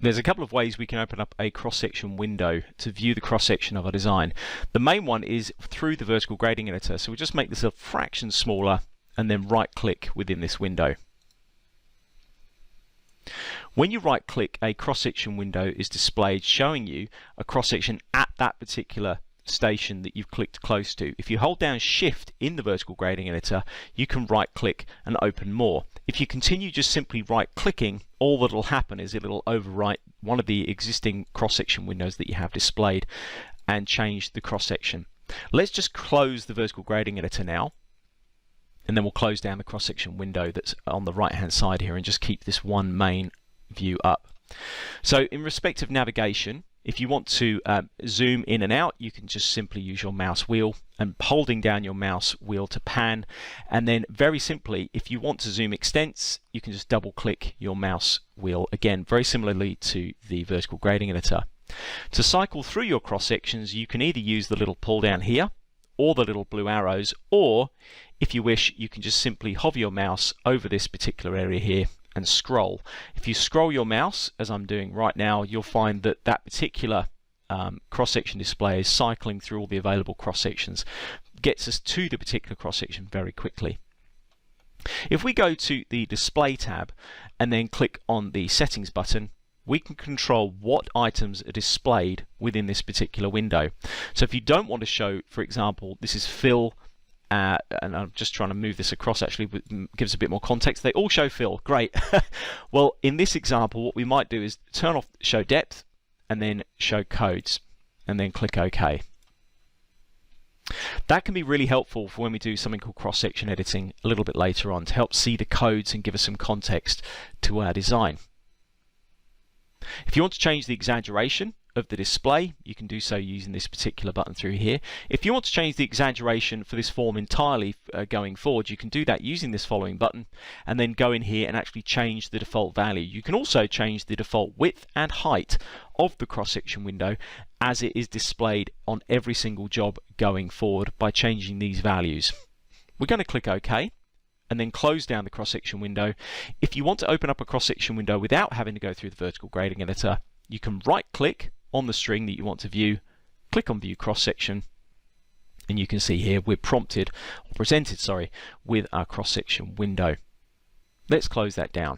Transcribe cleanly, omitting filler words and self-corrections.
There's a couple of ways we can open up a cross-section window to view the cross-section of our design. The main one is through the vertical grading editor. So we'll just make this a fraction smaller and then right-click within this window. When you right-click, a cross-section window is displayed showing you a cross-section at that particular station that you've clicked close to. If you hold down Shift in the vertical grading editor, you can right-click and open more. If you continue just simply right-clicking, all that will happen is it'll overwrite one of the existing cross-section windows that you have displayed and change the cross-section. Let's just close the vertical grading editor now, and then we'll close down the cross-section window that's on the right-hand side here and just keep this one main view up. So in respect of navigation, if you want to zoom in and out, you can just simply use your mouse wheel and holding down your mouse wheel to pan. And then very simply, if you want to zoom extents, you can just double click your mouse wheel again, very similarly to the vertical grading editor. To cycle through your cross sections, you can either use the little pull down here or the little blue arrows, or if you wish, you can just simply hover your mouse over this particular area here and scroll. If you scroll your mouse, as I'm doing right now, you'll find that that particular cross-section display is cycling through all the available cross-sections, gets us to the particular cross-section very quickly. If we go to the Display tab and then click on the Settings button, we can control what items are displayed within this particular window. So if you don't want to show, for example, this is fill, and I'm just trying to move this across, actually gives a bit more context. They all show fill, great. Well, in this example, what we might do is turn off show depth and then show codes and then click OK. That can be really helpful for when we do something called cross-section editing a little bit later on to help see the codes and give us some context to our design. If you want to change the exaggeration of the display, you can do so using this particular button through here. If you want to change the exaggeration for this form entirely going forward, you can do that using this following button and then go in here and actually change the default value. You can also change the default width and height of the cross-section window as it is displayed on every single job going forward by changing these values. We're going to click OK and then close down the cross-section window. If you want to open up a cross-section window without having to go through the vertical grading editor, you can right-click on the string that you want to view, click on View Cross-Section, and you can see here we're presented with our cross-section window. Let's close that down.